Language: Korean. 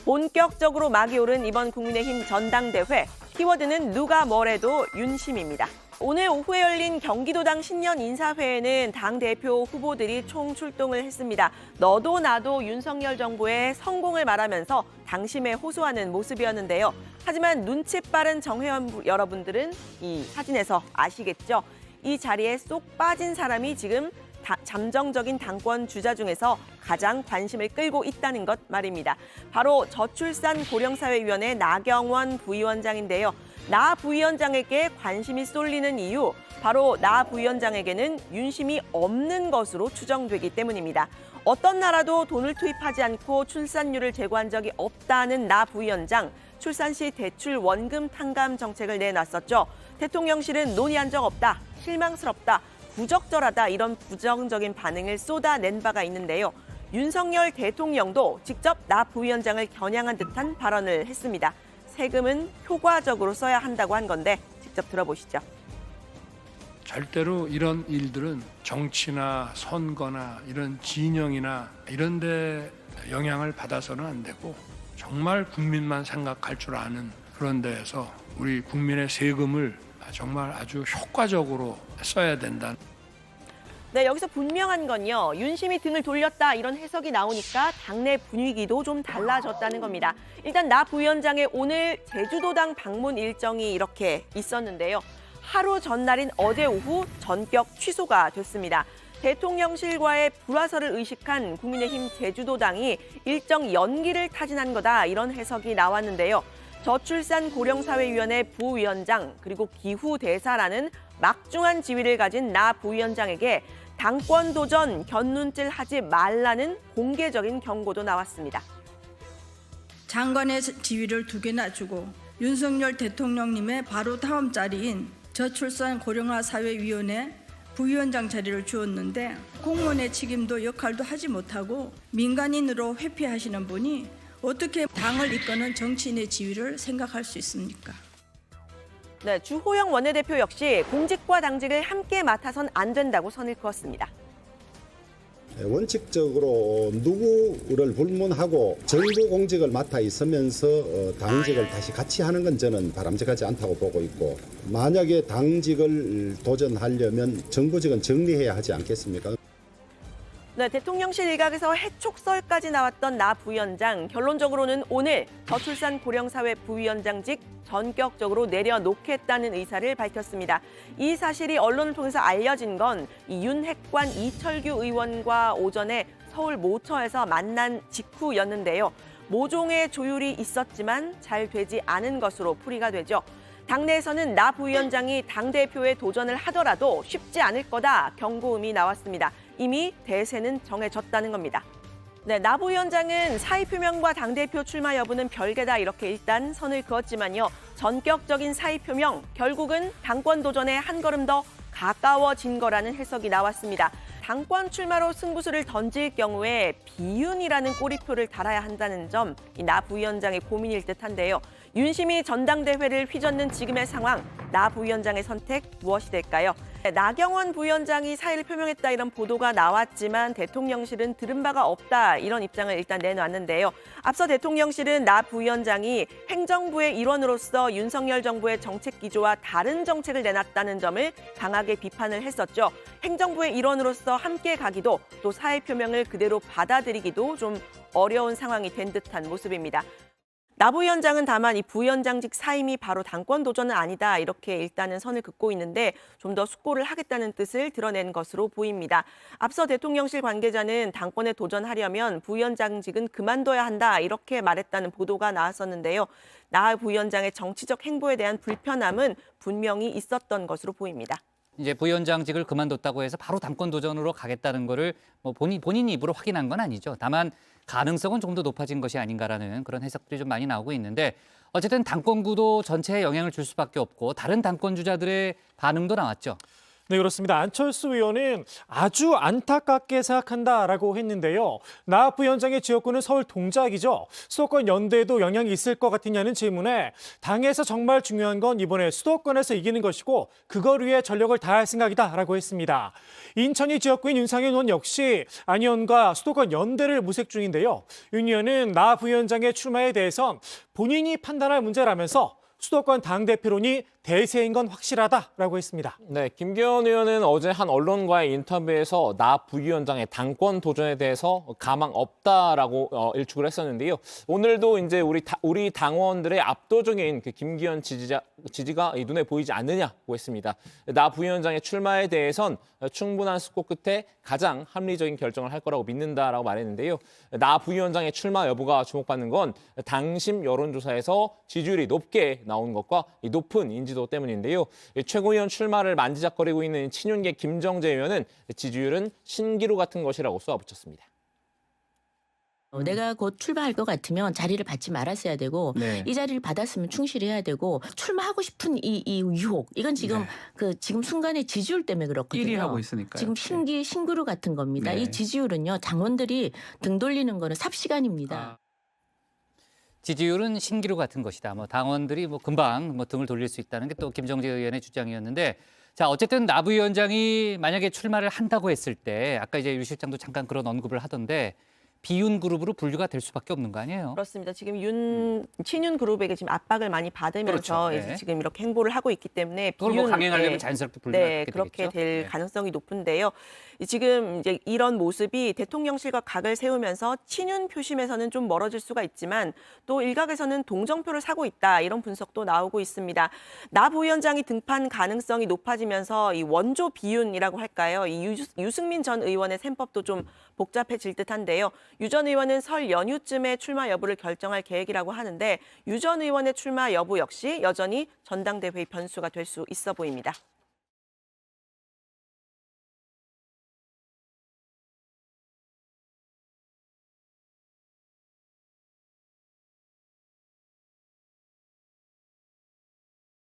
본격적으로 막이 오른 이번 국민의힘 전당대회. 키워드는 누가 뭐래도 윤심입니다. 오늘 오후에 열린 경기도당 신년 인사회에는 당대표 후보들이 총출동을 했습니다. 너도 나도 윤석열 정부의 성공을 말하면서 당심에 호소하는 모습이었는데요. 하지만 눈치 빠른 정회원 여러분들은 이 사진에서 아시겠죠? 이 자리에 쏙 빠진 사람이 지금 잠정적인 당권 주자 중에서 가장 관심을 끌고 있다는 것 말입니다. 바로 저출산 고령사회위원회 나경원 부위원장인데요. 나 부위원장에게 관심이 쏠리는 이유, 바로 나 부위원장에게는 윤심이 없는 것으로 추정되기 때문입니다. 어떤 나라도 돈을 투입하지 않고 출산율을 제고한 적이 없다는 나 부위원장, 출산 시 대출 원금 탕감 정책을 내놨었죠. 대통령실은 논의한 적 없다, 실망스럽다, 부적절하다 이런 부정적인 반응을 쏟아낸 바가 있는데요. 윤석열 대통령도 직접 나 부위원장을 겨냥한 듯한 발언을 했습니다. 세금은 효과적으로 써야 한다고 한 건데 직접 들어보시죠. 절대로 이런 일들은 정치나 선거나 이런 진영이나 이런 데 영향을 받아서는 안 되고 정말 국민만 생각할 줄 아는 그런 데에서 우리 국민의 세금을 정말 아주 효과적으로 써야 된다. 네, 여기서 분명한 건요. 윤심이 등을 돌렸다 이런 해석이 나오니까 당내 분위기도 좀 달라졌다는 겁니다. 일단 나 부위원장의 오늘 제주도당 방문 일정이 이렇게 있었는데요. 하루 전날인 어제 오후 전격 취소가 됐습니다. 대통령실과의 불화설을 의식한 국민의힘 제주도당이 일정 연기를 타진한 거다 이런 해석이 나왔는데요. 저출산 고령사회위원회 부위원장 그리고 기후대사라는 막중한 지위를 가진 나 부위원장에게 당권 도전 견눈질 하지 말라는 공개적인 경고도 나왔습니다. 장관의 지위를 2개나 주고 윤석열 대통령님의 바로 다음 자리인 저출산 고령화 사회위원회 부위원장 자리를 주었는데 공무원의 책임도 역할도 하지 못하고 민간인으로 회피하시는 분이 어떻게 당을 이끄는 정치인의 지위를 생각할 수 있습니까? 네, 주호영 원내대표 역시 공직과 당직을 함께 맡아선 안 된다고 선을 그었습니다. 원칙적으로 누구를 불문하고 정부 공직을 맡아 있으면서 당직을 다시 같이 하는 건 저는 바람직하지 않다고 보고 있고, 만약에 당직을 도전하려면 정부직은 정리해야 하지 않겠습니까? 네, 대통령실 일각에서 해촉설까지 나왔던 나 부위원장, 결론적으로는 오늘 저출산 고령사회 부위원장직 전격적으로 내려놓겠다는 의사를 밝혔습니다. 이 사실이 언론을 통해서 알려진 건 이 윤핵관 이철규 의원과 오전에 서울 모처에서 만난 직후였는데요. 모종의 조율이 있었지만 잘 되지 않은 것으로 풀이가 되죠. 당내에서는 나 부위원장이 당대표에 도전을 하더라도 쉽지 않을 거다 경고음이 나왔습니다. 이미 대세는 정해졌다는 겁니다. 네, 나 부위원장은 사의 표명과 당대표 출마 여부는 별개다 이렇게 일단 선을 그었지만요. 전격적인 사의 표명, 결국은 당권 도전에 한 걸음 더 가까워진 거라는 해석이 나왔습니다. 당권 출마로 승부수를 던질 경우에 비윤이라는 꼬리표를 달아야 한다는 점, 이 나 부위원장의 고민일 듯한데요. 윤심이 전당대회를 휘젓는 지금의 상황, 나 부위원장의 선택 무엇이 될까요? 나경원 부위원장이 사의를 표명했다 이런 보도가 나왔지만 대통령실은 들은 바가 없다 이런 입장을 일단 내놨는데요. 앞서 대통령실은 나 부위원장이 행정부의 일원으로서 윤석열 정부의 정책 기조와 다른 정책을 내놨다는 점을 강하게 비판을 했었죠. 행정부의 일원으로서 함께 가기도 또 사의 표명을 그대로 받아들이기도 좀 어려운 상황이 된 듯한 모습입니다. 나 부위원장은 다만 이 부위원장직 사임이 바로 당권 도전은 아니다 이렇게 일단은 선을 긋고 있는데 좀 더 숙고를 하겠다는 뜻을 드러낸 것으로 보입니다. 앞서 대통령실 관계자는 당권에 도전하려면 부위원장직은 그만둬야 한다 이렇게 말했다는 보도가 나왔었는데요. 나 부위원장의 정치적 행보에 대한 불편함은 분명히 있었던 것으로 보입니다. 이제 부위원장직을 그만뒀다고 해서 바로 당권 도전으로 가겠다는 거를 뭐 본인 입으로 확인한 건 아니죠. 다만 가능성은 좀 더 높아진 것이 아닌가라는 그런 해석들이 좀 많이 나오고 있는데 어쨌든 당권 구도 전체에 영향을 줄 수밖에 없고 다른 당권 주자들의 반응도 나왔죠. 네, 그렇습니다. 안철수 의원은 아주 안타깝게 생각한다라고 했는데요. 나 부위원장의 지역구는 서울 동작이죠. 수도권 연대에도 영향이 있을 것 같으냐는 질문에 당에서 정말 중요한 건 이번에 수도권에서 이기는 것이고 그걸 위해 전력을 다할 생각이다라고 했습니다. 인천이 지역구인 윤상현 의원 역시 안 의원과 수도권 연대를 모색 중인데요. 윤 의원은 나 부위원장의 출마에 대해선 본인이 판단할 문제라면서 수도권 당대표론이 대세인 건 확실하다라고 했습니다. 네, 김기현 의원은 어제 한 언론과의 인터뷰에서 나 부위원장의 당권 도전에 대해서 가망 없다라고 일축을 했었는데요. 오늘도 이제 우리 당원들의 압도적인 그 김기현 지지가 눈에 보이지 않느냐고 했습니다. 나 부위원장의 출마에 대해선 충분한 숙고 끝에 가장 합리적인 결정을 할 거라고 믿는다라고 말했는데요. 나 부위원장의 출마 여부가 주목받는 건 당심 여론조사에서 지지율이 높게 나온 것과 이 높은 인지도 때문인데요. 최고위원 출마를 만지작거리고 있는 친윤계 김정재 의원은 지지율은 신기루 같은 것이라고 쏘아붙였습니다. 내가 곧 출마할 것 같으면 자리를 받지 말았어야 되고 네. 이 자리를 받았으면 충실해야 되고 출마하고 싶은 이 유혹 이건 지금 지금 순간의 지지율 때문에 그렇거든요. 1위 하고 있으니까요. 지금 신그루 같은 겁니다. 네. 이 지지율은요 당원들이 등 돌리는 거는 삽시간입니다. 지지율은 신기루 같은 것이다. 당원들이 금방 등을 돌릴 수 있다는 게 또 김정재 의원의 주장이었는데, 자 어쨌든 나 부위원장이 만약에 출마를 한다고 했을 때 아까 이제 유 실장도 잠깐 그런 언급을 하던데 비윤 그룹으로 분류가 될 수밖에 없는 거 아니에요? 그렇습니다. 지금 친윤 그룹에게 지금 압박을 많이 받으면서 그렇죠. 네. 이제 지금 이렇게 행보를 하고 있기 때문에 그걸 강행하려면 네. 자연스럽게 분류가 네, 되겠죠. 그렇게 될 네. 가능성이 높은데요. 지금 이제 이런 모습이 대통령실과 각을 세우면서 친윤 표심에서는 좀 멀어질 수가 있지만 또 일각에서는 동정표를 사고 있다 이런 분석도 나오고 있습니다. 나 부위원장이 등판 가능성이 높아지면서 이 원조 비윤이라고 할까요? 이 유승민 전 의원의 셈법도 좀 복잡해질 듯한데요. 유 전 의원은 설 연휴쯤에 출마 여부를 결정할 계획이라고 하는데 유 전 의원의 출마 여부 역시 여전히 전당대회 변수가 될 수 있어 보입니다.